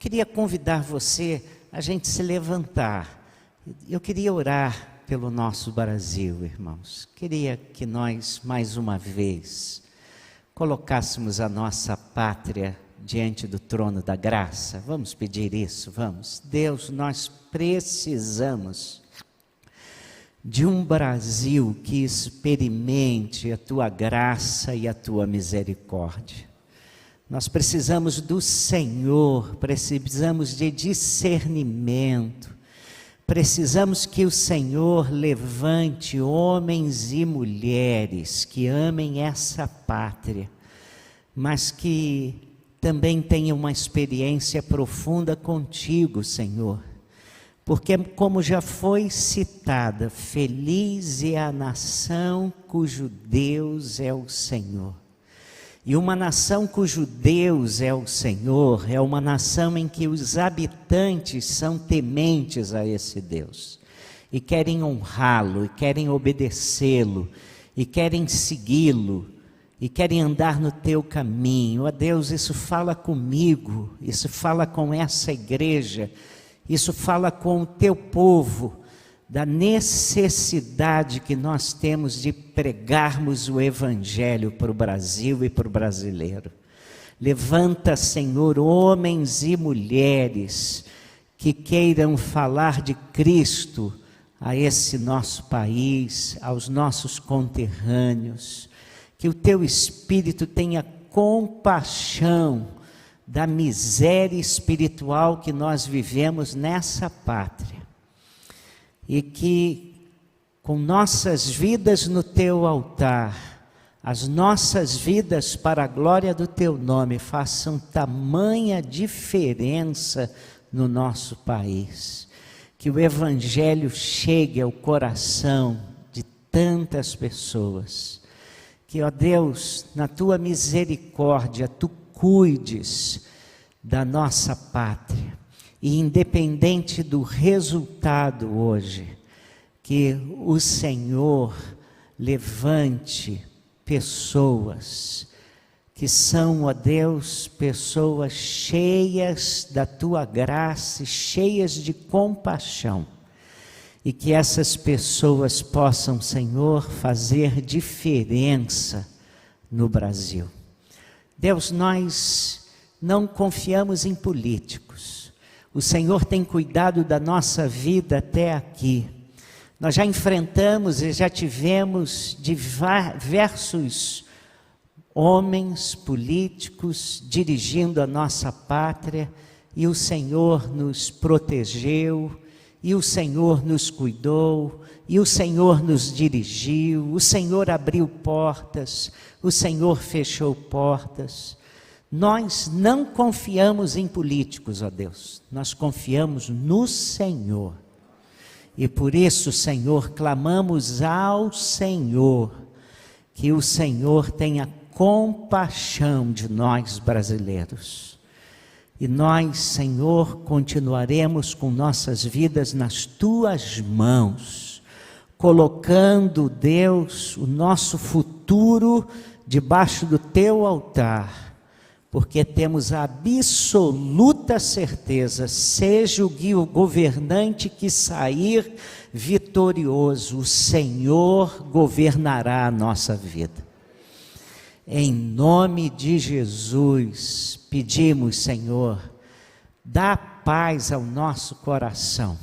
queria convidar você a gente se levantar. Eu queria orar pelo nosso Brasil, irmãos. Queria que nós, mais uma vez, colocássemos a nossa pátria diante do trono da graça. Vamos pedir isso, vamos. Deus, nós precisamos de um Brasil que experimente a Tua graça e a Tua misericórdia. Nós precisamos do Senhor, precisamos de discernimento, precisamos que o Senhor levante homens e mulheres que amem essa pátria, mas que também tenham uma experiência profunda contigo, Senhor. Porque, como já foi citada, feliz é a nação cujo Deus é o Senhor. E uma nação cujo Deus é o Senhor, é uma nação em que os habitantes são tementes a esse Deus. E querem honrá-lo, e querem obedecê-lo, e querem segui-lo, e querem andar no teu caminho. Ó Deus, isso fala comigo, isso fala com essa igreja, isso fala com o teu povo, da necessidade que nós temos de pregarmos o Evangelho para o Brasil e para o brasileiro. Levanta, Senhor, homens e mulheres que queiram falar de Cristo a esse nosso país, aos nossos conterrâneos. Que o teu Espírito tenha compaixão da miséria espiritual que nós vivemos nessa pátria. E que com nossas vidas no teu altar, as nossas vidas para a glória do teu nome façam tamanha diferença no nosso país. Que o Evangelho chegue ao coração de tantas pessoas. Que, ó Deus, na tua misericórdia, tu cuides da nossa pátria. E independente do resultado hoje, que o Senhor levante pessoas que são, ó Deus, pessoas cheias da tua graça, cheias de compaixão. E que essas pessoas possam, Senhor, fazer diferença no Brasil. Deus, nós não confiamos em políticos. O Senhor tem cuidado da nossa vida até aqui. Nós já enfrentamos e já tivemos diversos homens políticos dirigindo a nossa pátria, e o Senhor nos protegeu, e o Senhor nos cuidou, e o Senhor nos dirigiu, o Senhor abriu portas, o Senhor fechou portas. Nós não confiamos em políticos, ó Deus, nós confiamos no Senhor. E por isso, Senhor, clamamos ao Senhor, que o Senhor tenha compaixão de nós brasileiros. E nós, Senhor, continuaremos com nossas vidas nas tuas mãos, colocando, Deus, o nosso futuro debaixo do teu altar. Porque temos a absoluta certeza, seja o governante que sair vitorioso, o Senhor governará a nossa vida. Em nome de Jesus, pedimos, Senhor, dá paz ao nosso coração,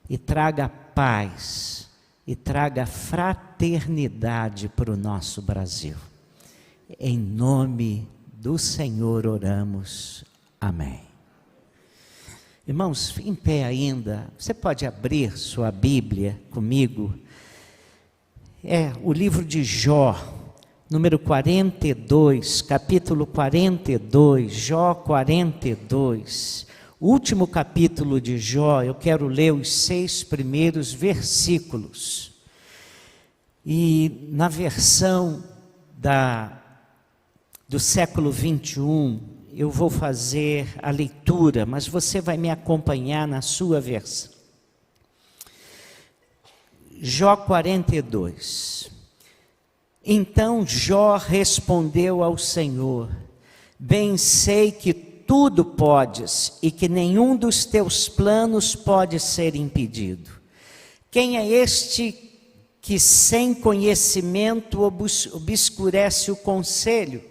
e traga paz, e traga fraternidade para o nosso Brasil. Em nome do Senhor oramos. Amém. Irmãos, em pé ainda, você pode abrir sua Bíblia comigo. É o livro de Jó, número 42, capítulo 42, Jó 42. O último capítulo de Jó, eu quero ler os 6 primeiros versículos. E na versão do século 21, eu vou fazer a leitura, mas você vai me acompanhar na sua versão. Jó 42. Então Jó respondeu ao Senhor: bem sei que tudo podes e que nenhum dos teus planos pode ser impedido. Quem é este que sem conhecimento obscurece o conselho?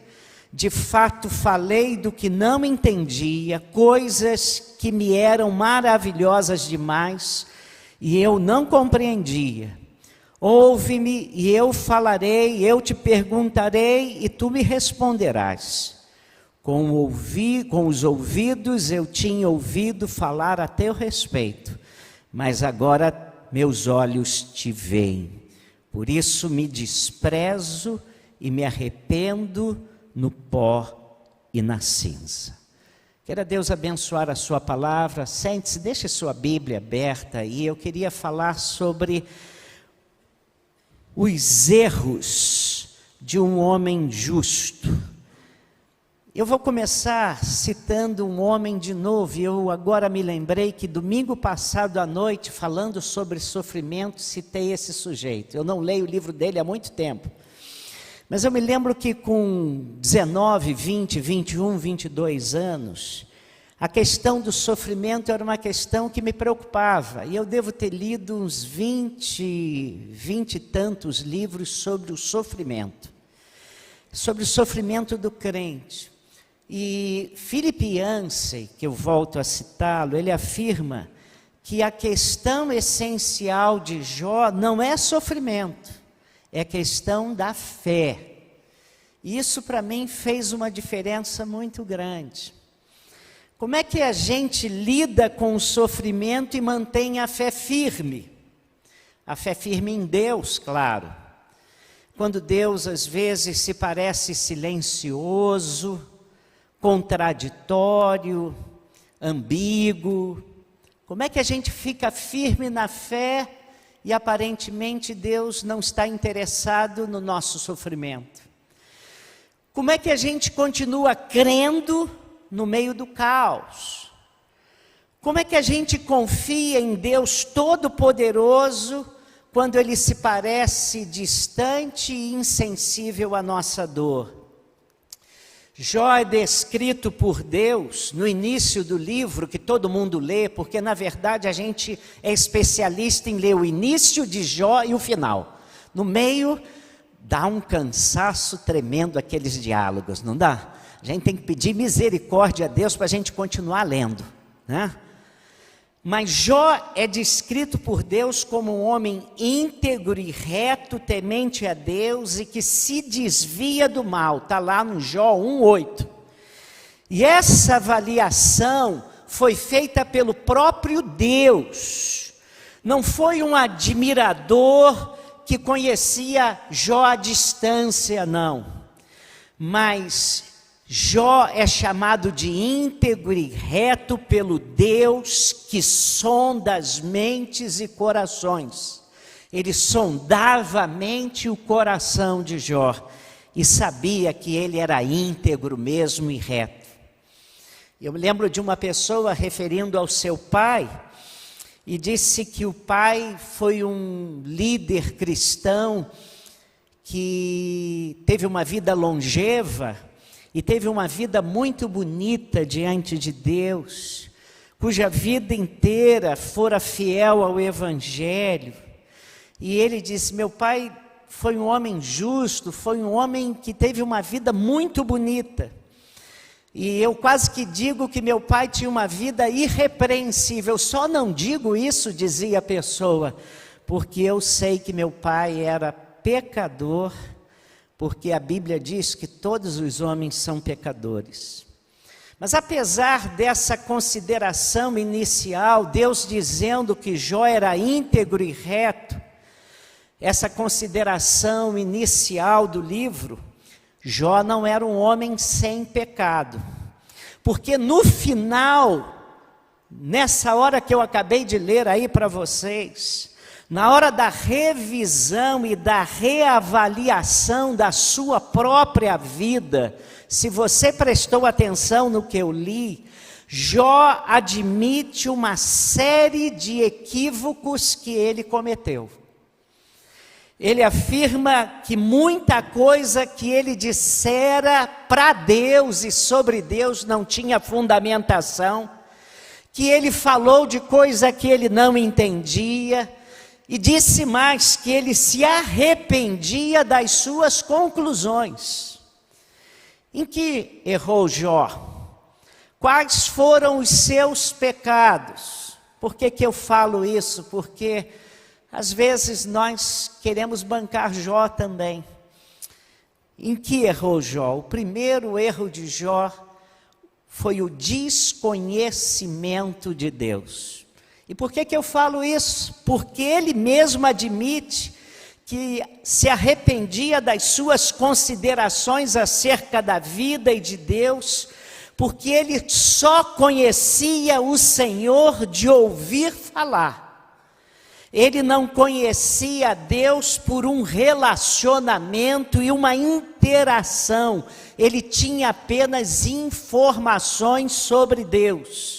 De fato falei do que não entendia, coisas que me eram maravilhosas demais e eu não compreendia. Ouve-me e eu falarei, eu te perguntarei e tu me responderás. Com os ouvidos eu tinha ouvido falar a teu respeito, mas agora meus olhos te veem. Por isso me desprezo e me arrependo no pó e na cinza. Queira Deus abençoar a sua palavra. Sente-se, deixe sua Bíblia aberta aí. Eu queria falar sobre os erros de um homem justo. Eu vou começar citando um homem de novo. Eu agora me lembrei que domingo passado à noite, falando sobre sofrimento, citei esse sujeito. Eu não leio o livro dele há muito tempo. Mas eu me lembro que com 19, 20, 21, 22 anos, a questão do sofrimento era uma questão que me preocupava. E eu devo ter lido uns 20 e tantos livros sobre o sofrimento do crente. E Philip Yancey, que eu volto a citá-lo, ele afirma que a questão essencial de Jó não é sofrimento, é questão da fé. E isso para mim fez uma diferença muito grande. Como é que a gente lida com o sofrimento e mantém a fé firme? A fé firme em Deus, claro. Quando Deus às vezes se parece silencioso, contraditório, ambíguo. Como é que a gente fica firme na fé e aparentemente Deus não está interessado no nosso sofrimento? Como é que a gente continua crendo no meio do caos? Como é que a gente confia em Deus Todo-Poderoso quando Ele se parece distante e insensível à nossa dor? Jó é descrito por Deus no início do livro, que todo mundo lê, porque na verdade a gente é especialista em ler o início de Jó e o final. No meio, dá um cansaço tremendo aqueles diálogos, não dá? A gente tem que pedir misericórdia a Deus para a gente continuar lendo, né? Mas Jó é descrito por Deus como um homem íntegro e reto, temente a Deus e que se desvia do mal. Está lá no Jó 1:8. E essa avaliação foi feita pelo próprio Deus. Não foi um admirador que conhecia Jó à distância, não. Mas Jó é chamado de íntegro e reto pelo Deus que sonda as mentes e corações. Ele sondava a mente e o coração de Jó e sabia que ele era íntegro mesmo e reto. Eu me lembro de uma pessoa referindo ao seu pai e disse que o pai foi um líder cristão que teve uma vida longeva e teve uma vida muito bonita diante de Deus, cuja vida inteira fora fiel ao Evangelho. E ele disse: meu pai foi um homem justo, foi um homem que teve uma vida muito bonita. E eu quase que digo que meu pai tinha uma vida irrepreensível. Só não digo isso, dizia a pessoa, porque eu sei que meu pai era pecador, porque a Bíblia diz que todos os homens são pecadores. Mas apesar dessa consideração inicial, Deus dizendo que Jó era íntegro e reto, essa consideração inicial do livro, Jó não era um homem sem pecado. Porque no final, nessa hora que eu acabei de ler aí para vocês, na hora da revisão e da reavaliação da sua própria vida, se você prestou atenção no que eu li, Jó admite uma série de equívocos que ele cometeu. Ele afirma que muita coisa que ele dissera para Deus e sobre Deus não tinha fundamentação, que ele falou de coisa que ele não entendia, e disse mais que ele se arrependia das suas conclusões. Em que errou Jó? Quais foram os seus pecados? Por que eu falo isso? Porque às vezes nós queremos bancar Jó também. Em que errou Jó? O primeiro erro de Jó foi o desconhecimento de Deus. E por que eu falo isso? Porque ele mesmo admite que se arrependia das suas considerações acerca da vida e de Deus, porque ele só conhecia o Senhor de ouvir falar. Ele não conhecia Deus por um relacionamento e uma interação. Ele tinha apenas informações sobre Deus.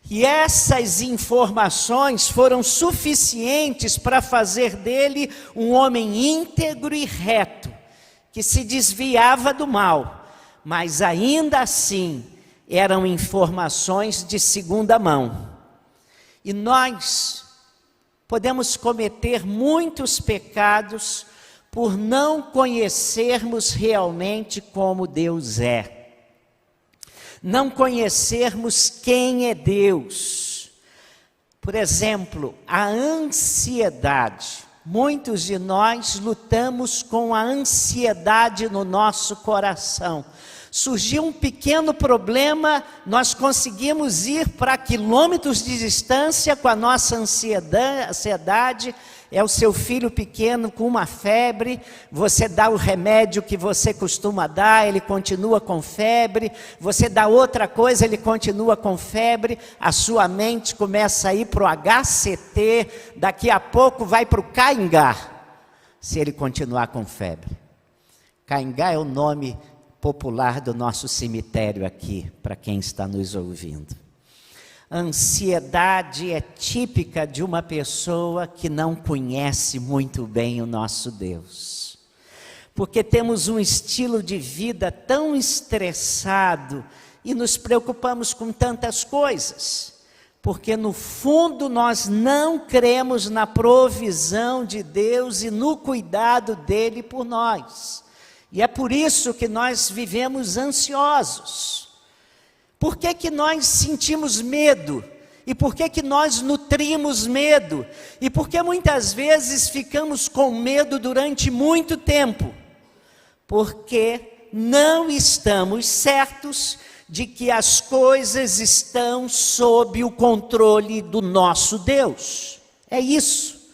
E essas informações foram suficientes para fazer dele um homem íntegro e reto, que se desviava do mal, mas ainda assim eram informações de segunda mão. E nós podemos cometer muitos pecados por não conhecermos realmente como Deus é. Não conhecermos quem é Deus. Por exemplo, a ansiedade. Muitos de nós lutamos com a ansiedade no nosso coração. Surgiu um pequeno problema, nós conseguimos ir para quilômetros de distância com a nossa ansiedade. É o seu filho pequeno com uma febre, você dá o remédio que você costuma dar, ele continua com febre, você dá outra coisa, ele continua com febre, a sua mente começa a ir para o HCT, daqui a pouco vai para o Caingá, se ele continuar com febre. Caingá é o nome popular do nosso cemitério aqui, para quem está nos ouvindo. A ansiedade é típica de uma pessoa que não conhece muito bem o nosso Deus. Porque temos um estilo de vida tão estressado e nos preocupamos com tantas coisas. Porque no fundo nós não cremos na provisão de Deus e no cuidado dele por nós. E é por isso que nós vivemos ansiosos. Por que nós sentimos medo? E por que nós nutrimos medo? E por que muitas vezes ficamos com medo durante muito tempo? Porque não estamos certos de que as coisas estão sob o controle do nosso Deus. É isso.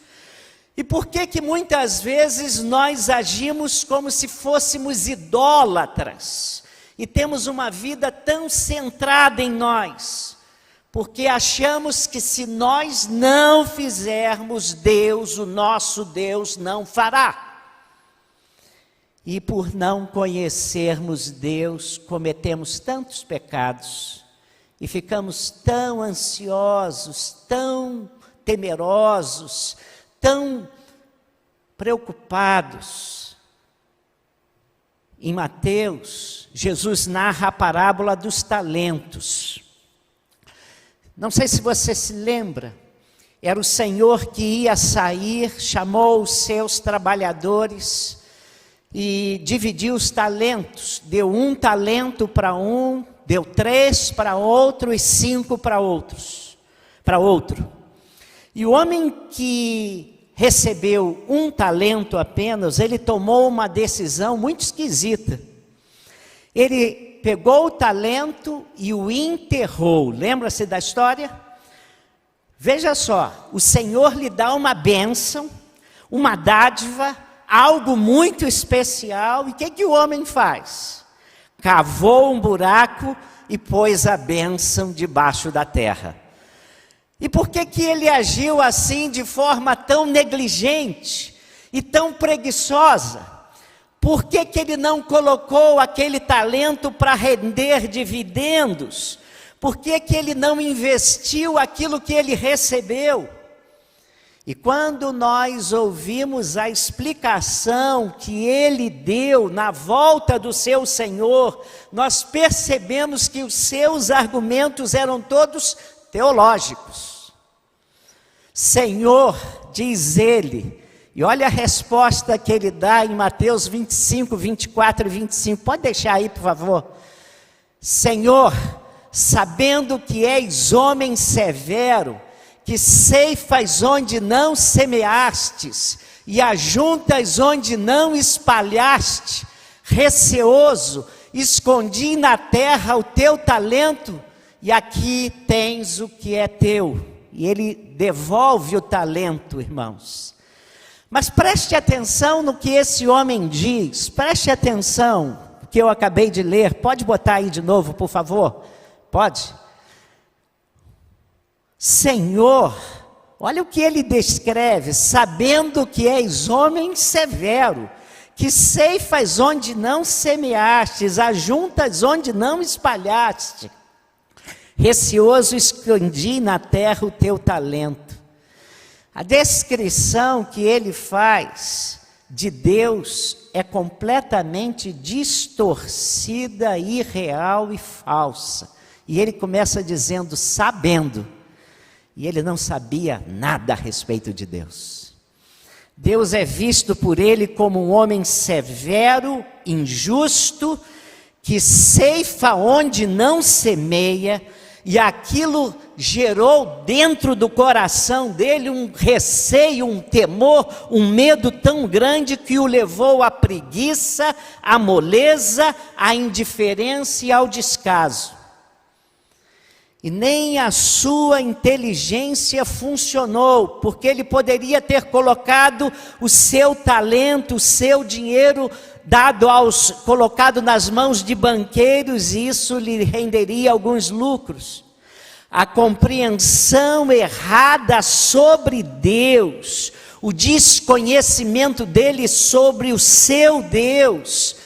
E por que muitas vezes nós agimos como se fôssemos idólatras? E temos uma vida tão centrada em nós, porque achamos que se nós não fizermos, Deus, o nosso Deus, não fará. E por não conhecermos Deus, cometemos tantos pecados, e ficamos tão ansiosos, tão temerosos, tão preocupados. Em Mateus, Jesus narra a parábola dos talentos. Não sei se você se lembra, era o Senhor que ia sair, chamou os seus trabalhadores e dividiu os talentos. Deu 1 talento para um, deu 3 para outro e 5 para outro. E o homem que recebeu 1 talento apenas, ele tomou uma decisão muito esquisita. Ele pegou o talento e o enterrou. Lembra-se da história? Veja só, o Senhor lhe dá uma bênção, uma dádiva, algo muito especial. E o que o homem faz? Cavou um buraco e pôs a bênção debaixo da terra. E por que ele agiu assim de forma tão negligente e tão preguiçosa? Por que ele não colocou aquele talento para render dividendos? Por que ele não investiu aquilo que ele recebeu? E quando nós ouvimos a explicação que ele deu na volta do seu Senhor, nós percebemos que os seus argumentos eram todos teológicos. Senhor, diz ele, e olha a resposta que ele dá em Mateus 25, 24 e 25. Pode deixar aí, por favor. Senhor, sabendo que és homem severo, que ceifas onde não semeastes, e ajuntas onde não espalhaste, receoso, escondi na terra o teu talento, e aqui tens o que é teu. E ele devolve o talento, irmãos. Mas preste atenção no que esse homem diz, preste atenção no que eu acabei de ler. Pode botar aí de novo, por favor? Pode? Senhor, olha o que ele descreve, sabendo que és homem severo, que ceifas onde não semeastes, ajuntas onde não espalhaste, receoso escondi na terra o teu talento. A descrição que ele faz de Deus é completamente distorcida, irreal e falsa. E ele começa dizendo, sabendo. E ele não sabia nada a respeito de Deus. Deus é visto por ele como um homem severo, injusto, que ceifa onde não semeia, e aquilo gerou dentro do coração dele um receio, um temor, um medo tão grande que o levou à preguiça, à moleza, à indiferença e ao descaso. E nem a sua inteligência funcionou, porque ele poderia ter colocado o seu talento, o seu dinheiro colocado nas mãos de banqueiros, e isso lhe renderia alguns lucros. A compreensão errada sobre Deus, o desconhecimento dele sobre o seu Deus,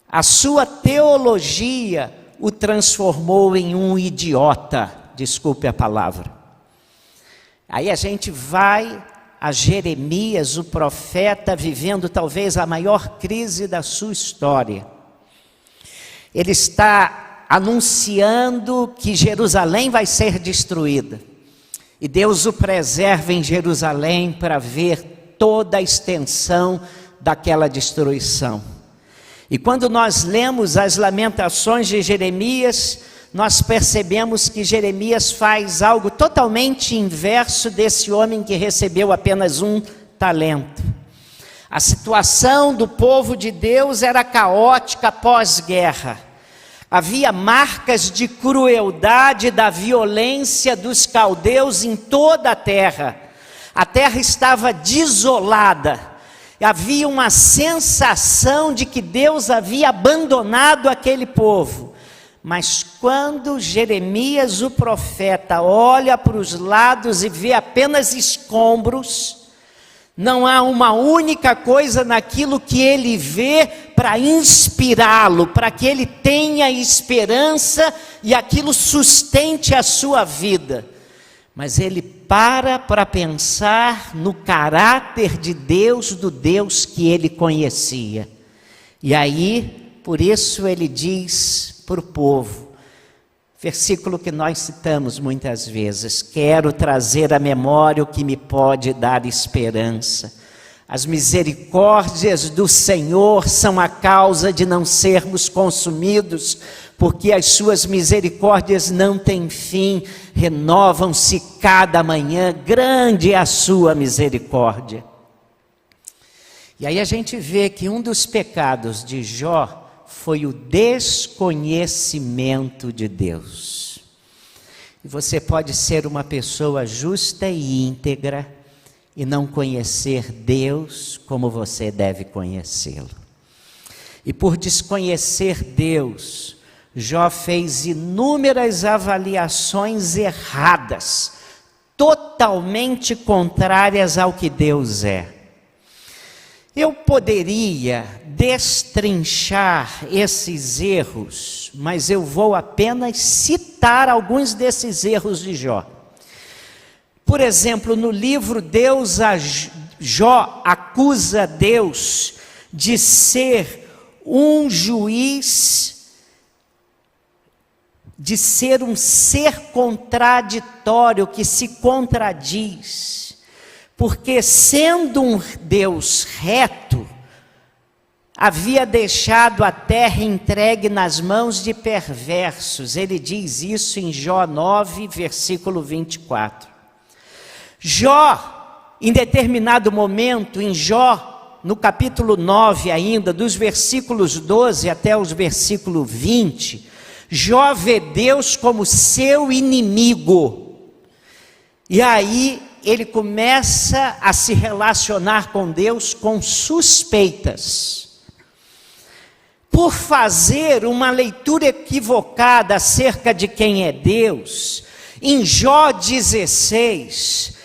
a sua teologia o transformou em um idiota, desculpe a palavra. Aí a gente vai a Jeremias, o profeta, vivendo talvez a maior crise da sua história. Ele está anunciando que Jerusalém vai ser destruída. E Deus o preserva em Jerusalém para ver toda a extensão daquela destruição. E quando nós lemos as lamentações de Jeremias, nós percebemos que Jeremias faz algo totalmente inverso desse homem que recebeu apenas um talento. A situação do povo de Deus era caótica pós-guerra. Havia marcas de crueldade, da violência dos caldeus em toda a terra. A terra estava desolada. Havia uma sensação de que Deus havia abandonado aquele povo. Mas quando Jeremias, o profeta, olha para os lados e vê apenas escombros, não há uma única coisa naquilo que ele vê para inspirá-lo, para que ele tenha esperança e aquilo sustente a sua vida. Mas ele para pensar no caráter de Deus, do Deus que ele conhecia. E aí, por isso ele diz para o povo, versículo que nós citamos muitas vezes: quero trazer à memória o que me pode dar esperança. As misericórdias do Senhor são a causa de não sermos consumidos, porque as suas misericórdias não têm fim, renovam-se cada manhã, grande é a sua misericórdia. E aí a gente vê que um dos pecados de Jó foi o desconhecimento de Deus. E você pode ser uma pessoa justa e íntegra e não conhecer Deus como você deve conhecê-lo. E por desconhecer Deus, Jó fez inúmeras avaliações erradas, totalmente contrárias ao que Deus é. Eu poderia destrinchar esses erros, mas eu vou apenas citar alguns desses erros de Jó. Por exemplo, no livro Jó acusa Deus de ser um juiz, de ser um ser contraditório, que se contradiz, porque sendo um Deus reto, havia deixado a terra entregue nas mãos de perversos. Ele diz isso em Jó 9, versículo 24. Jó, em determinado momento, em Jó, no capítulo 9 ainda, dos versículos 12 até os versículos 20, Jó vê Deus como seu inimigo. E aí ele começa a se relacionar com Deus com suspeitas. Por fazer uma leitura equivocada acerca de quem é Deus, em Jó 16,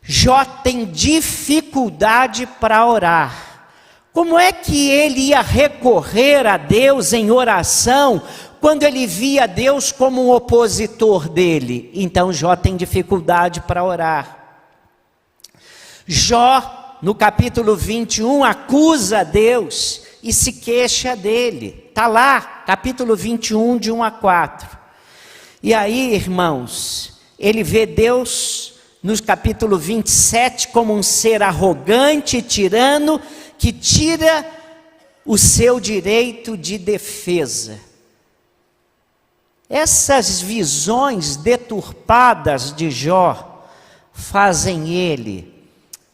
Jó tem dificuldade para orar. Como é que ele ia recorrer a Deus em oração quando ele via Deus como um opositor dele? Então Jó tem dificuldade para orar. Jó, no capítulo 21, acusa Deus e se queixa dele. Está lá, capítulo 21, de 1 a 4. E aí, irmãos, ele vê Deus, no capítulo 27, como um ser arrogante e tirano, que tira o seu direito de defesa. Essas visões deturpadas de Jó fazem ele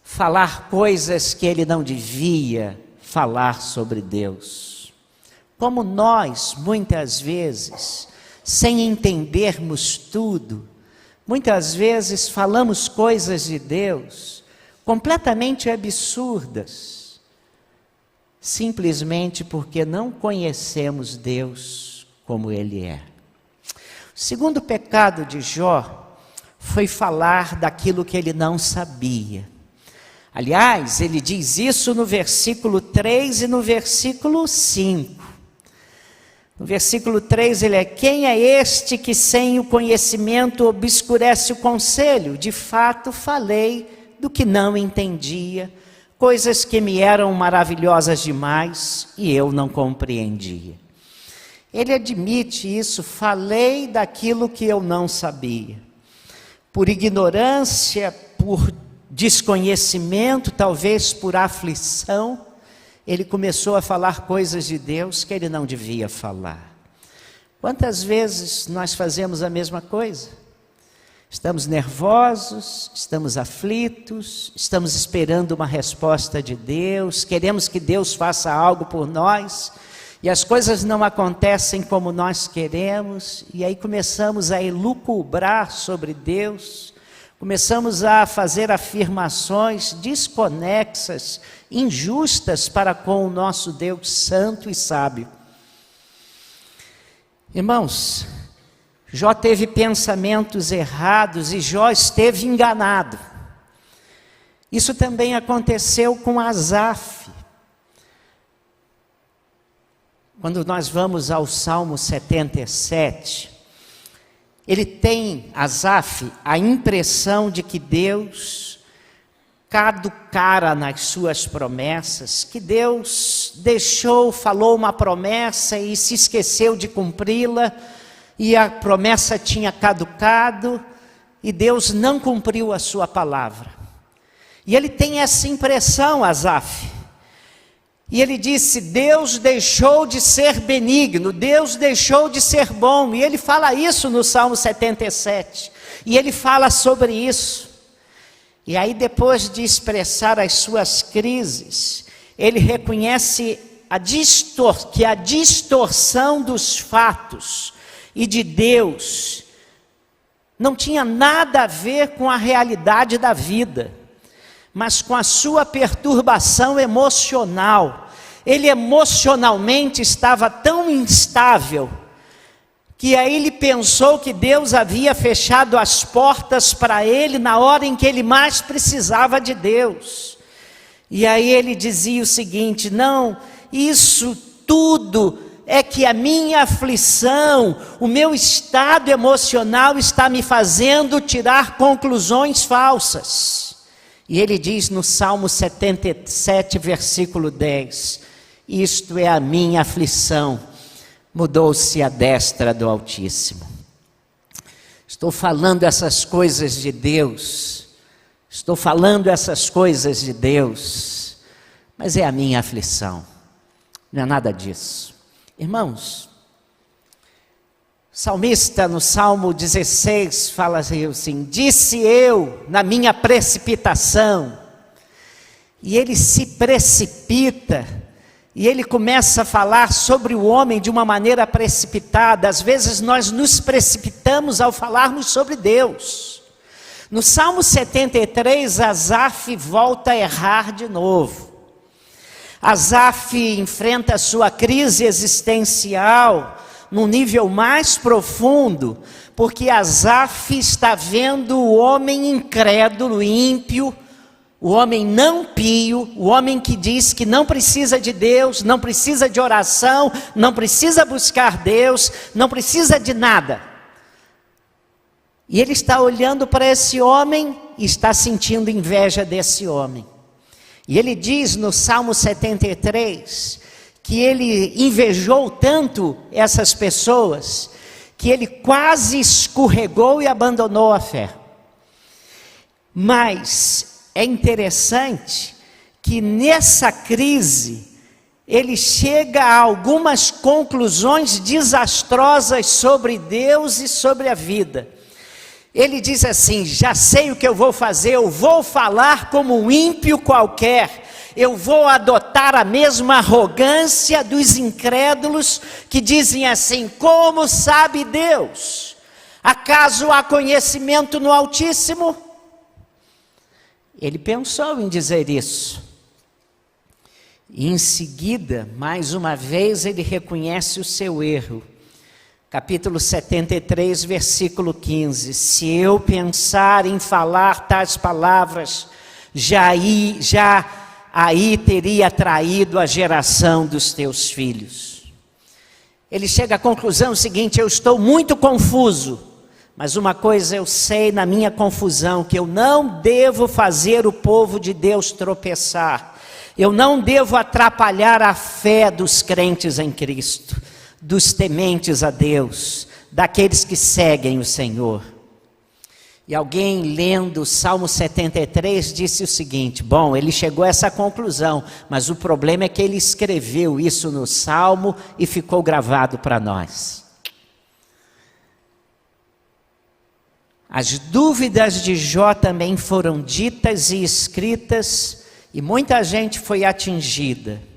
falar coisas que ele não devia falar sobre Deus. Como nós, muitas vezes, sem entendermos tudo, muitas vezes falamos coisas de Deus completamente absurdas, simplesmente porque não conhecemos Deus como Ele é. O segundo pecado de Jó foi falar daquilo que ele não sabia. Aliás, ele diz isso no versículo 3 e no versículo 5. No versículo 3 ele é: quem é este que sem o conhecimento obscurece o conselho? De fato falei do que não entendia, coisas que me eram maravilhosas demais e eu não compreendia. Ele admite isso: falei daquilo que eu não sabia. Por ignorância, por desconhecimento, talvez por aflição, ele começou a falar coisas de Deus que ele não devia falar. Quantas vezes nós fazemos a mesma coisa? Estamos nervosos, estamos aflitos, estamos esperando uma resposta de Deus, queremos que Deus faça algo por nós, e as coisas não acontecem como nós queremos, e aí começamos a elucubrar sobre Deus, começamos a fazer afirmações desconexas, injustas para com o nosso Deus santo e sábio. Irmãos, Jó teve pensamentos errados e Jó esteve enganado. Isso também aconteceu com Asaf. Quando nós vamos ao Salmo 77, ele tem, Asaf, a impressão de que Deus caducara nas suas promessas, que Deus falou uma promessa e se esqueceu de cumpri-la, e a promessa tinha caducado, e Deus não cumpriu a sua palavra. E ele tem essa impressão, Asaf. E ele disse: Deus deixou de ser benigno, Deus deixou de ser bom. E ele fala isso no Salmo 77. E ele fala sobre isso. E aí, depois de expressar as suas crises, ele reconhece que a distorção dos fatos e de Deus não tinha nada a ver com a realidade da vida, mas com a sua perturbação emocional. Ele emocionalmente estava tão instável, que aí ele pensou que Deus havia fechado as portas para ele na hora em que ele mais precisava de Deus. E aí ele dizia o seguinte: não, isso tudo é que a minha aflição, o meu estado emocional está me fazendo tirar conclusões falsas. E ele diz no Salmo 77, versículo 10, isto é a minha aflição, mudou-se a destra do Altíssimo. Estou falando essas coisas de Deus, mas é a minha aflição, não é nada disso. Irmãos, o salmista no Salmo 16 fala assim, disse eu na minha precipitação, e ele se precipita, e ele começa a falar sobre o homem de uma maneira precipitada. Às vezes nós nos precipitamos ao falarmos sobre Deus. No Salmo 73, Asaf volta a errar de novo. Asaf enfrenta a sua crise existencial num nível mais profundo, porque Asaf está vendo o homem incrédulo, ímpio, o homem não pio, o homem que diz que não precisa de Deus, não precisa de oração, não precisa buscar Deus, não precisa de nada. E ele está olhando para esse homem e está sentindo inveja desse homem. E ele diz no Salmo 73 que ele invejou tanto essas pessoas que ele quase escorregou e abandonou a fé. Mas é interessante que nessa crise ele chega a algumas conclusões desastrosas sobre Deus e sobre a vida. Ele diz assim, já sei o que eu vou fazer, eu vou falar como um ímpio qualquer, eu vou adotar a mesma arrogância dos incrédulos que dizem assim, como sabe Deus? Acaso há conhecimento no Altíssimo? Ele pensou em dizer isso. E em seguida, mais uma vez, ele reconhece o seu erro. Capítulo 73, versículo 15. Se eu pensar em falar tais palavras, já aí teria traído a geração dos teus filhos. Ele chega à conclusão seguinte, eu estou muito confuso, mas uma coisa eu sei na minha confusão, que eu não devo fazer o povo de Deus tropeçar, eu não devo atrapalhar a fé dos crentes em Cristo, dos tementes a Deus, daqueles que seguem o Senhor. E alguém lendo o Salmo 73 disse o seguinte, bom, ele chegou a essa conclusão, mas o problema é que ele escreveu isso no Salmo e ficou gravado para nós. As dúvidas de Jó também foram ditas e escritas, e muita gente foi atingida.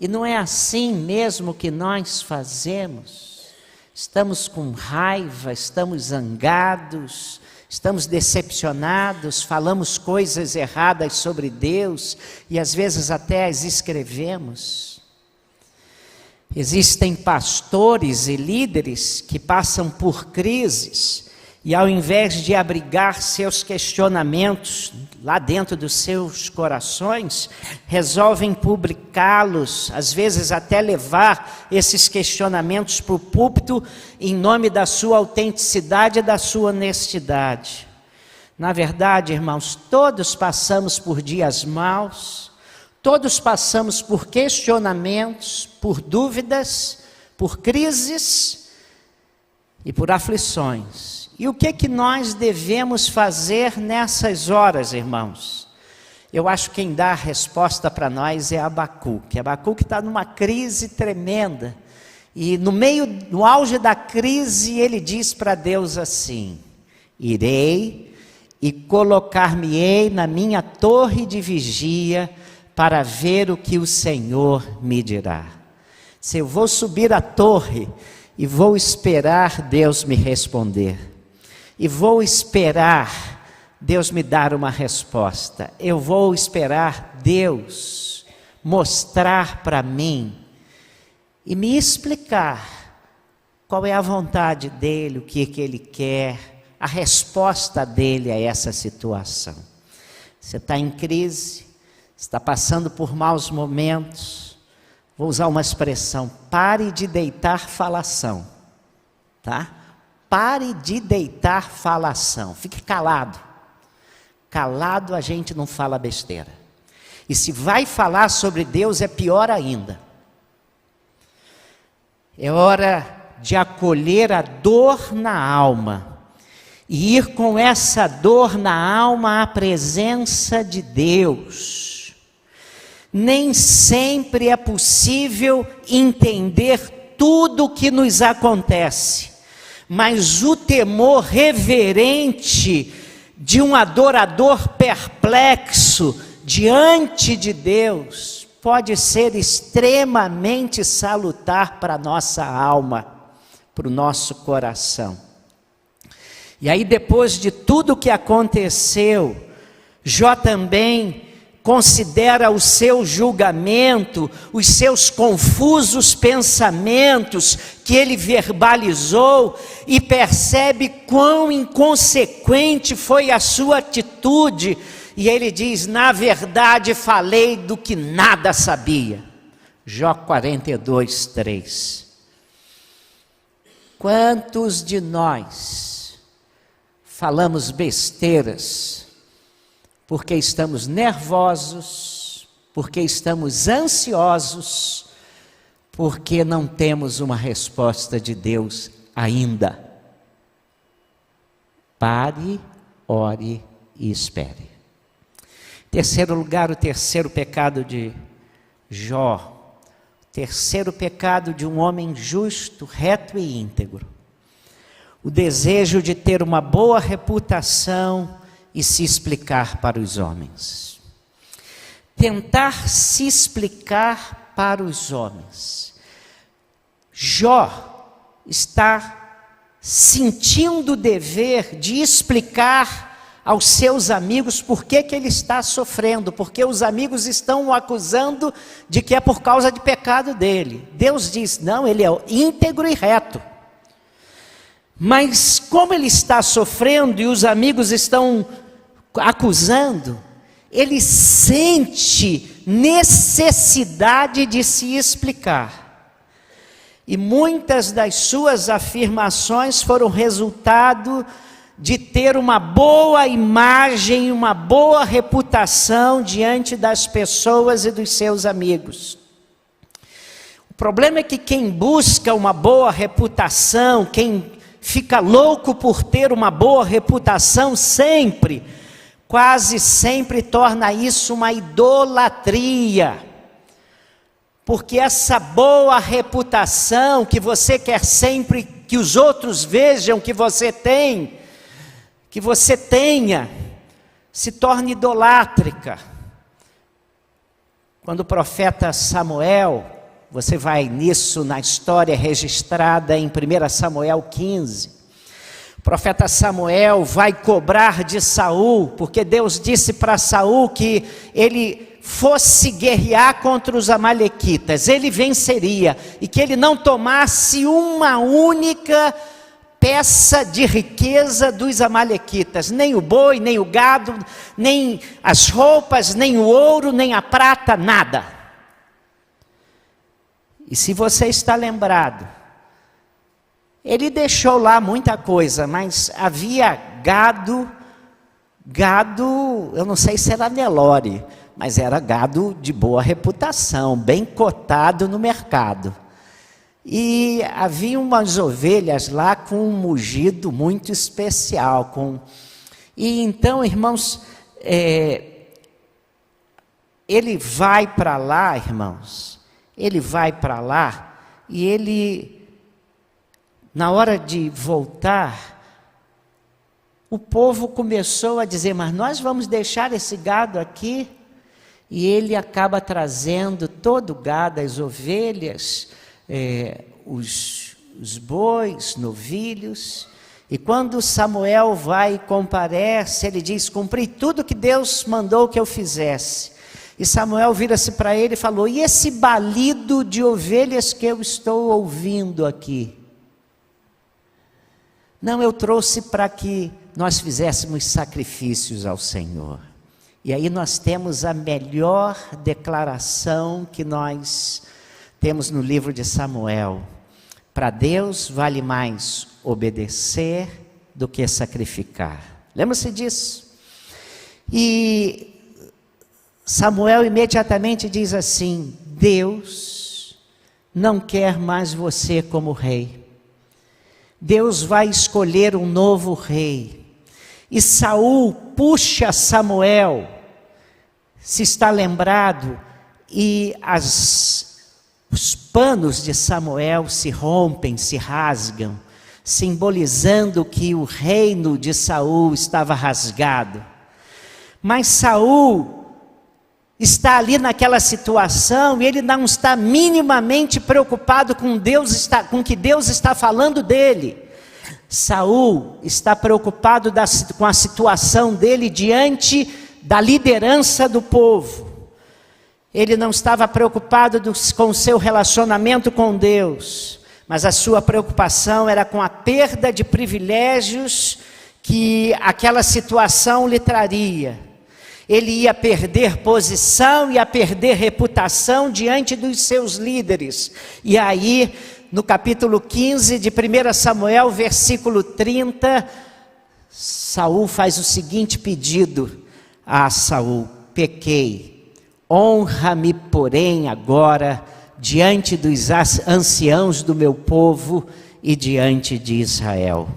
E não é assim mesmo que nós fazemos? Estamos com raiva, estamos zangados, estamos decepcionados, falamos coisas erradas sobre Deus e às vezes até as escrevemos. Existem pastores e líderes que passam por crises e ao invés de abrigar seus questionamentos lá dentro dos seus corações, resolvem publicá-los, às vezes até levar esses questionamentos para o púlpito em nome da sua autenticidade e da sua honestidade. Na verdade, irmãos, todos passamos por dias maus, todos passamos por questionamentos, por dúvidas, por crises e por aflições. E o que nós devemos fazer nessas horas, irmãos? Eu acho que quem dá a resposta para nós é Abacuque. Abacuque está numa crise tremenda. E no auge da crise, ele diz para Deus assim, irei e colocar-me-ei na minha torre de vigia para ver o que o Senhor me dirá. Se eu vou subir a torre e vou esperar Deus me responder. E vou esperar Deus me dar uma resposta. Eu vou esperar Deus mostrar para mim e me explicar qual é a vontade dEle, o que Ele quer, a resposta dEle a essa situação. Você está em crise, está passando por maus momentos, vou usar uma expressão, pare de deitar falação, tá? Pare de deitar falação, fique calado. Calado a gente não fala besteira. E se vai falar sobre Deus é pior ainda. É hora de acolher a dor na alma e ir com essa dor na alma à presença de Deus. Nem sempre é possível entender tudo o que nos acontece, mas o temor reverente de um adorador perplexo diante de Deus pode ser extremamente salutar para a nossa alma, para o nosso coração. E aí, depois de tudo que aconteceu, Jó também considera o seu julgamento, os seus confusos pensamentos que ele verbalizou e percebe quão inconsequente foi a sua atitude. E ele diz, na verdade falei do que nada sabia. Jó 42, 3. Quantos de nós falamos besteiras porque estamos nervosos, porque estamos ansiosos, porque não temos uma resposta de Deus ainda? Pare, ore e espere. Terceiro lugar, o terceiro pecado de Jó. Terceiro pecado de um homem justo, reto e íntegro. O desejo de ter uma boa reputação e se explicar para os homens. Tentar se explicar para os homens. Jó está sentindo o dever de explicar aos seus amigos por que ele está sofrendo, porque os amigos estão o acusando de que é por causa de pecado dele. Deus diz, não, ele é íntegro e reto. Mas como ele está sofrendo e os amigos estão acusando, ele sente necessidade de se explicar. E muitas das suas afirmações foram resultado de ter uma boa imagem, uma boa reputação diante das pessoas e dos seus amigos. O problema é que quem busca uma boa reputação, quem fica louco por ter uma boa reputação sempre, quase sempre torna isso uma idolatria. Porque essa boa reputação que você quer sempre que os outros vejam que você tem, que você tenha, se torna idolátrica. Quando o profeta Samuel, você vai nisso na história registrada em 1 Samuel 15, o profeta Samuel vai cobrar de Saul, porque Deus disse para Saul que ele fosse guerrear contra os amalequitas, ele venceria, e que ele não tomasse uma única peça de riqueza dos amalequitas, nem o boi, nem o gado, nem as roupas, nem o ouro, nem a prata, nada. E se você está lembrado, ele deixou lá muita coisa, mas havia gado, eu não sei se era Nelore, mas era gado de boa reputação, bem cotado no mercado. E havia umas ovelhas lá com um mugido muito especial. E então, irmãos, ele vai para lá, irmãos, ele vai para lá e ele, na hora de voltar, o povo começou a dizer, mas nós vamos deixar esse gado aqui? E ele acaba trazendo todo o gado, as ovelhas, os bois, novilhos. E quando Samuel vai e comparece, ele diz, cumpri tudo que Deus mandou que eu fizesse. E Samuel vira-se para ele e falou, e esse balido de ovelhas que eu estou ouvindo aqui? Não, eu trouxe para que nós fizéssemos sacrifícios ao Senhor. E aí nós temos a melhor declaração que nós temos no livro de Samuel: para Deus vale mais obedecer do que sacrificar. Lembra-se disso? E Samuel imediatamente diz assim: Deus não quer mais você como rei. Deus vai escolher um novo rei. E Saul puxa Samuel, se está lembrado, e os panos de Samuel se rompem, se rasgam, simbolizando que o reino de Saul estava rasgado. Mas Saul está ali naquela situação e ele não está minimamente preocupado com com o que Deus está falando dele. Saul está preocupado com a situação dele diante da liderança do povo. Ele não estava preocupado com o seu relacionamento com Deus, mas a sua preocupação era com a perda de privilégios que aquela situação lhe traria. Ele ia perder posição, ia perder reputação diante dos seus líderes. E aí, no capítulo 15 de 1 Samuel, versículo 30, Saul faz o seguinte pedido a Saul: pequei, honra-me, porém, agora, diante dos anciãos do meu povo e diante de Israel.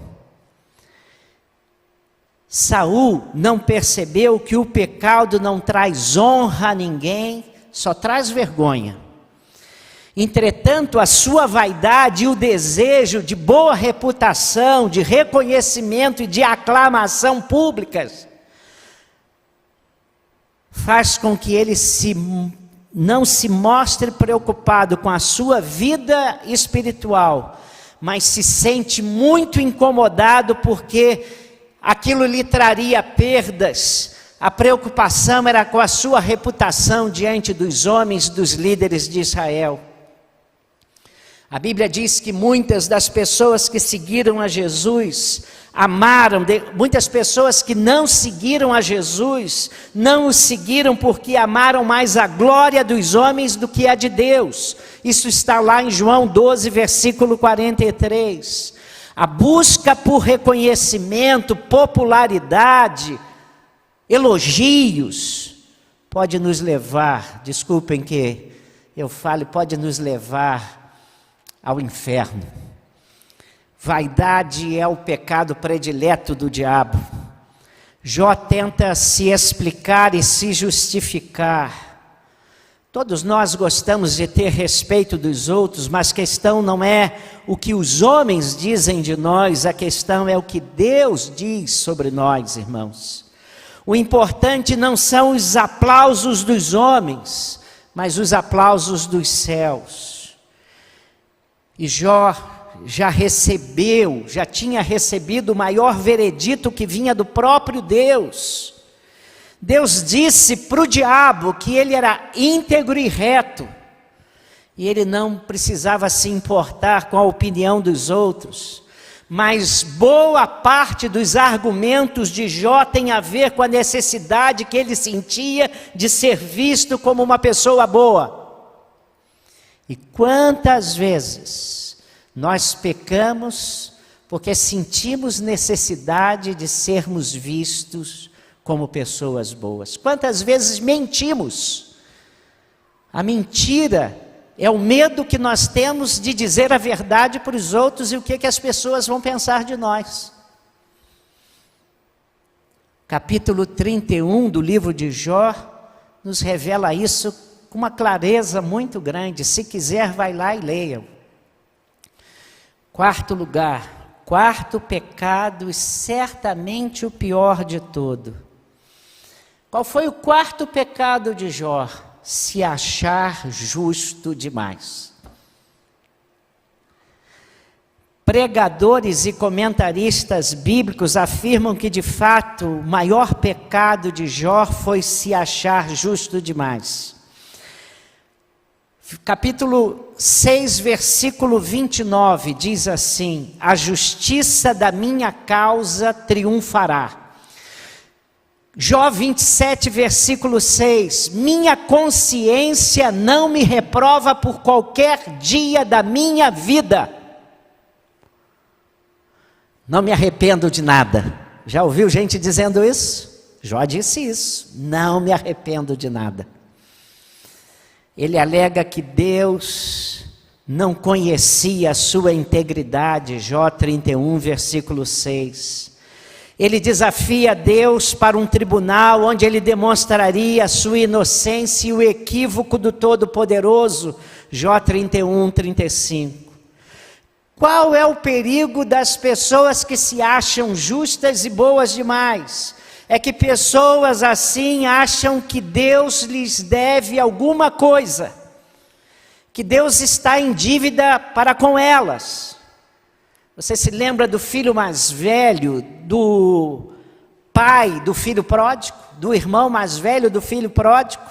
Saul não percebeu que o pecado não traz honra a ninguém, só traz vergonha. Entretanto, a sua vaidade e o desejo de boa reputação, de reconhecimento e de aclamação públicas, faz com que ele não se mostre preocupado com a sua vida espiritual, mas se sente muito incomodado porque aquilo lhe traria perdas. A preocupação era com a sua reputação diante dos homens, dos líderes de Israel. A Bíblia diz que muitas das pessoas que seguiram a Jesus amaram, muitas pessoas que não seguiram a Jesus, não o seguiram porque amaram mais a glória dos homens do que a de Deus. Isso está lá em João 12, versículo 43. A busca por reconhecimento, popularidade, elogios, pode nos levar, desculpem que eu fale, pode nos levar ao inferno. Vaidade é o pecado predileto do diabo. Jó tenta se explicar e se justificar. Todos nós gostamos de ter respeito dos outros, mas a questão não é o que os homens dizem de nós, a questão é o que Deus diz sobre nós, irmãos. O importante não são os aplausos dos homens, mas os aplausos dos céus. E Jó já tinha recebido o maior veredito que vinha do próprio Deus. Deus disse para o diabo que ele era íntegro e reto, e ele não precisava se importar com a opinião dos outros, mas boa parte dos argumentos de Jó tem a ver com a necessidade que ele sentia de ser visto como uma pessoa boa. E quantas vezes nós pecamos porque sentimos necessidade de sermos vistos como pessoas boas. Quantas vezes mentimos? A mentira é o medo que nós temos de dizer a verdade para os outros e o que as pessoas vão pensar de nós. Capítulo 31 do livro de Jó nos revela isso com uma clareza muito grande. Se quiser, vai lá e leia. Quarto lugar, quarto pecado e certamente o pior de todo. Qual foi o quarto pecado de Jó? Se achar justo demais. Pregadores e comentaristas bíblicos afirmam que de fato o maior pecado de Jó foi se achar justo demais. Capítulo 6, versículo 29 diz assim: a justiça da minha causa triunfará. Jó 27, versículo 6. Minha consciência não me reprova por qualquer dia da minha vida. Não me arrependo de nada. Já ouviu gente dizendo isso? Jó disse isso. Não me arrependo de nada. Ele alega que Deus não conhecia a sua integridade. Jó 31, versículo 6. Ele desafia Deus para um tribunal onde ele demonstraria a sua inocência e o equívoco do Todo-Poderoso. Jó 31, 35. Qual é o perigo das pessoas que se acham justas e boas demais? É que pessoas assim acham que Deus lhes deve alguma coisa, que Deus está em dívida para com elas. Você se lembra do filho mais velho, do pai do filho pródigo, do irmão mais velho do filho pródigo?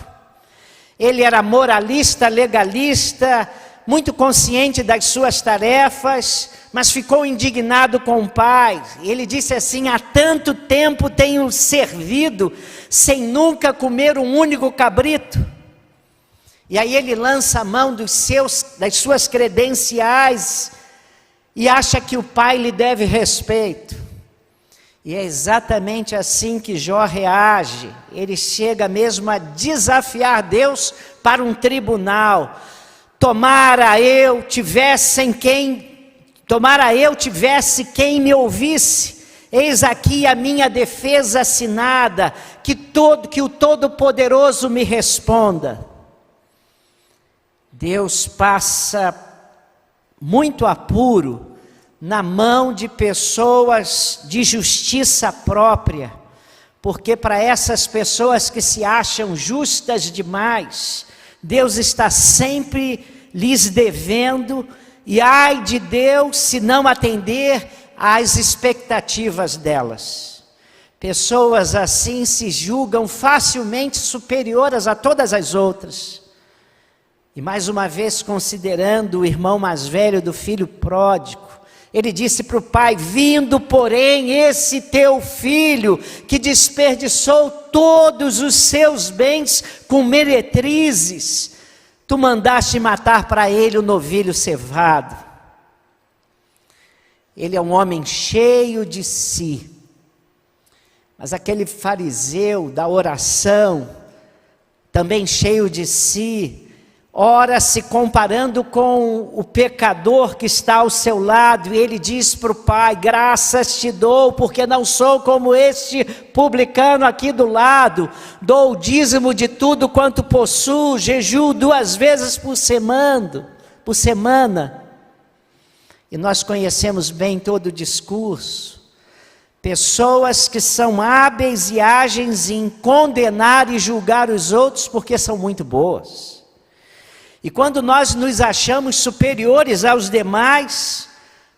Ele era moralista, legalista, muito consciente das suas tarefas, mas ficou indignado com o pai. Ele disse assim: há tanto tempo tenho servido, sem nunca comer um único cabrito. E aí ele lança a mão das suas credenciais e acha que o pai lhe deve respeito. E é exatamente assim que Jó reage. Ele chega mesmo a desafiar Deus para um tribunal. Tomara eu tivesse quem me ouvisse. Eis aqui a minha defesa assinada, que o Todo-Poderoso me responda. Deus passa muito apuro na mão de pessoas de justiça própria, porque para essas pessoas que se acham justas demais, Deus está sempre lhes devendo, e ai de Deus se não atender às expectativas delas. Pessoas assim se julgam facilmente superiores a todas as outras. E mais uma vez, considerando o irmão mais velho do filho pródigo, ele disse para o pai: vindo porém esse teu filho, que desperdiçou todos os seus bens com meretrizes, tu mandaste matar para ele o novilho cevado. Ele é um homem cheio de si. Mas aquele fariseu da oração, também cheio de si, ora se comparando com o pecador que está ao seu lado, e ele diz para o pai: graças te dou, porque não sou como este publicano aqui do lado, dou o dízimo de tudo quanto possuo, jejuo 2 vezes por semana. E nós conhecemos bem todo o discurso. Pessoas que são hábeis e ágeis em condenar e julgar os outros porque são muito boas. E quando nós nos achamos superiores aos demais,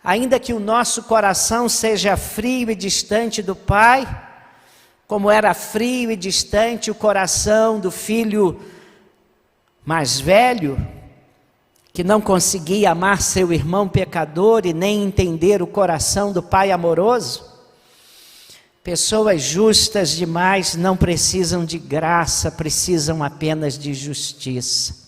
ainda que o nosso coração seja frio e distante do Pai, como era frio e distante o coração do filho mais velho, que não conseguia amar seu irmão pecador e nem entender o coração do Pai amoroso, pessoas justas demais não precisam de graça, precisam apenas de justiça.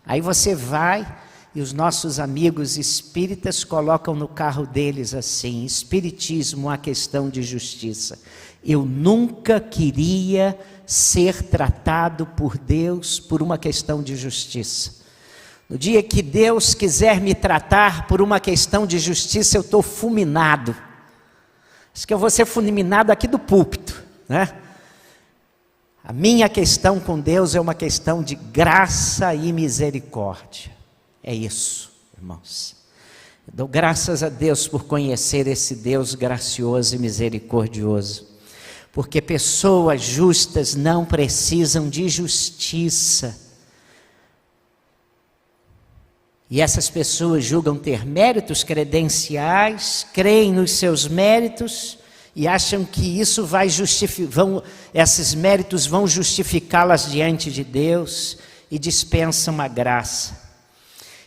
Aí você vai e os nossos amigos espíritas colocam no carro deles assim: espiritismo, uma questão de justiça. Eu nunca queria ser tratado por Deus por uma questão de justiça. No dia que Deus quiser me tratar por uma questão de justiça, eu estou fulminado. Acho que eu vou ser fulminado aqui do púlpito, né? A minha questão com Deus é uma questão de graça e misericórdia. É isso, irmãos. Eu dou graças a Deus por conhecer esse Deus gracioso e misericordioso. Porque pessoas justas não precisam de justiça. E essas pessoas julgam ter méritos credenciais, creem nos seus méritos e acham que isso vai esses méritos vão justificá-las diante de Deus e dispensam a graça.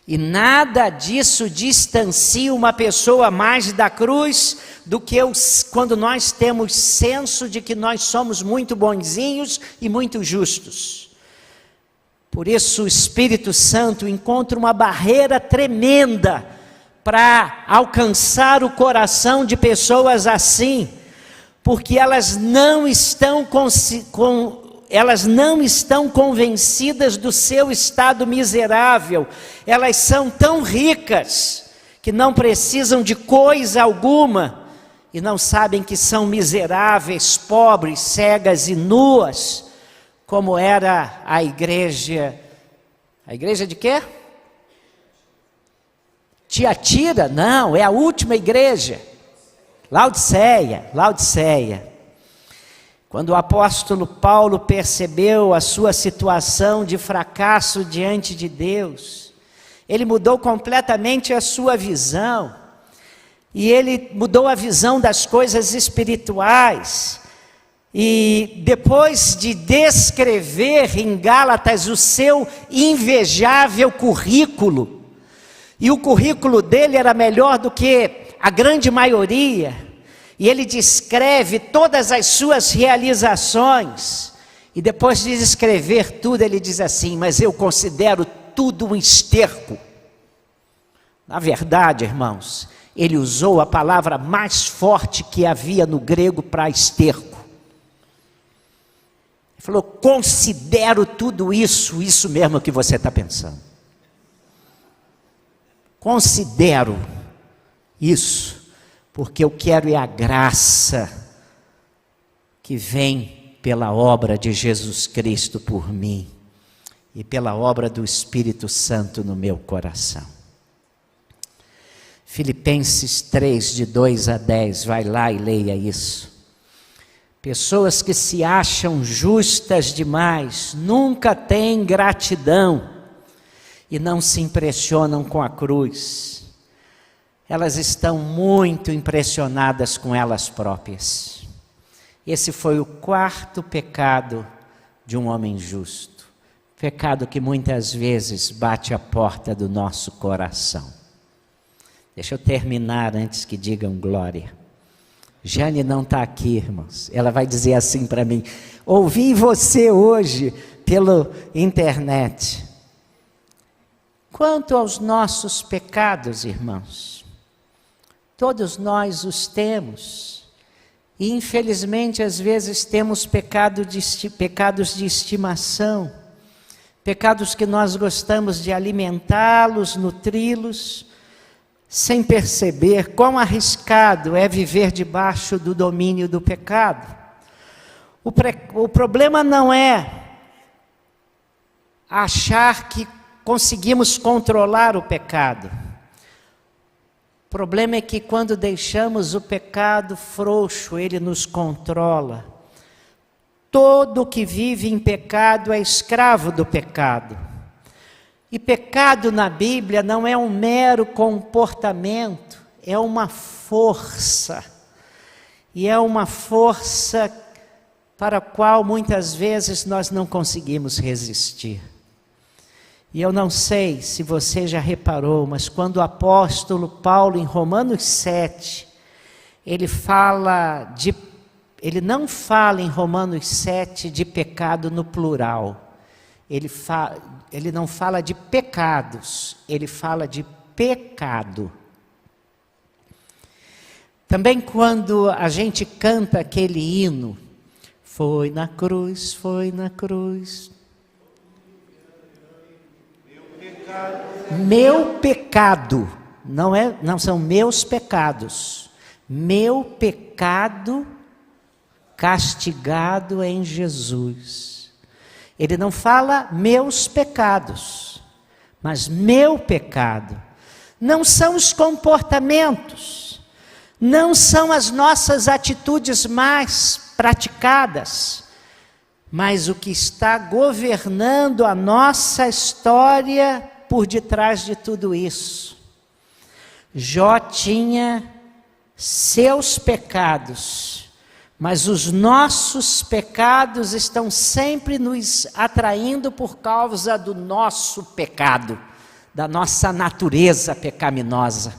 E nada disso distancia uma pessoa mais da cruz do que quando nós temos senso de que nós somos muito bonzinhos e muito justos. Por isso o Espírito Santo encontra uma barreira tremenda para alcançar o coração de pessoas assim, porque elas não estão convencidas do seu estado miserável. Elas são tão ricas que não precisam de coisa alguma e não sabem que são miseráveis, pobres, cegas e nuas, como era a igreja. A igreja de quê? Tiatira? Não, é a última igreja. Laodiceia. Quando o apóstolo Paulo percebeu a sua situação de fracasso diante de Deus, ele mudou completamente a sua visão. E ele mudou a visão das coisas espirituais. E depois de descrever em Gálatas o seu invejável currículo, e o currículo dele era melhor do que a grande maioria, e ele descreve todas as suas realizações, e depois de descrever tudo, ele diz assim: mas eu considero tudo um esterco. Na verdade, irmãos, ele usou a palavra mais forte que havia no grego para esterco. Ele falou: considero tudo isso mesmo que você está pensando. Considero isso, porque eu quero é a graça que vem pela obra de Jesus Cristo por mim e pela obra do Espírito Santo no meu coração. Filipenses 3, de 2 a 10, vai lá e leia isso. Pessoas que se acham justas demais, nunca têm gratidão e não se impressionam com a cruz. Elas estão muito impressionadas com elas próprias. Esse foi o quarto pecado de um homem justo. Pecado que muitas vezes bate a porta do nosso coração. Deixa eu terminar antes que digam glória. Jane não está aqui, irmãos. Ela vai dizer assim para mim: ouvi você hoje pela internet. Quanto aos nossos pecados, irmãos, todos nós os temos. E infelizmente às vezes temos pecados de estimação. Pecados que nós gostamos de alimentá-los, nutri-los, sem perceber quão arriscado é viver debaixo do domínio do pecado. O problema não é achar que conseguimos controlar o pecado. O problema é que quando deixamos o pecado frouxo, ele nos controla. Todo que vive em pecado é escravo do pecado. E pecado na Bíblia não é um mero comportamento, é uma força. E é uma força para a qual muitas vezes nós não conseguimos resistir. E eu não sei se você já reparou, mas quando o apóstolo Paulo, em Romanos 7, ele não fala em Romanos 7 de pecado no plural. Ele não fala de pecados, ele fala de pecado. Também quando a gente canta aquele hino, foi na cruz, meu pecado, não são meus pecados, meu pecado castigado em Jesus. Ele não fala meus pecados, mas meu pecado. Não são os comportamentos, não são as nossas atitudes mais praticadas, mas o que está governando a nossa história por detrás de tudo isso. Jó tinha seus pecados, mas os nossos pecados estão sempre nos atraindo por causa do nosso pecado. da nossa natureza pecaminosa.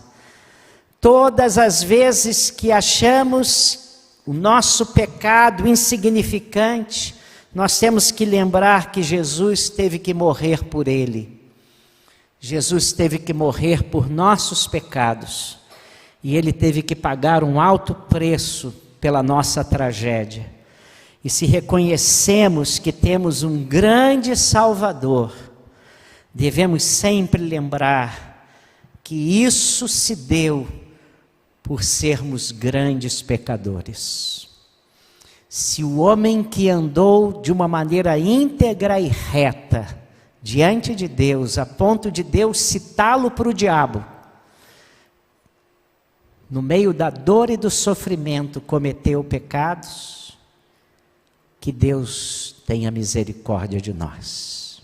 Todas as vezes que achamos o nosso pecado insignificante, nós temos que lembrar que Jesus teve que morrer por ele. Jesus teve que morrer por nossos pecados. E ele teve que pagar um alto preço pela nossa tragédia. E se reconhecemos que temos um grande Salvador, devemos sempre lembrar que isso se deu por sermos grandes pecadores. Se o homem que andou de uma maneira íntegra e reta diante de Deus, a ponto de Deus citá-lo para o diabo, no meio da dor e do sofrimento cometeu pecados, que Deus tenha misericórdia de nós.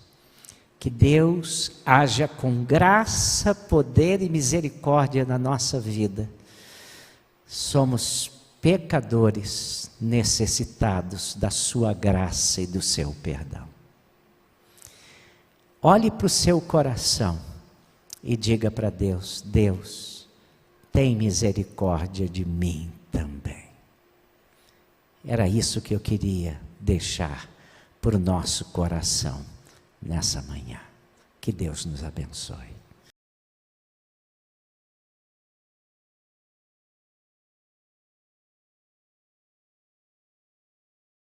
Que Deus haja com graça, poder e misericórdia na nossa vida. Somos pecadores necessitados da sua graça e do seu perdão. Olhe para o seu coração e diga para Deus: Deus, tem misericórdia de mim também. Era isso que eu queria deixar para o nosso coração nessa manhã. Que Deus nos abençoe.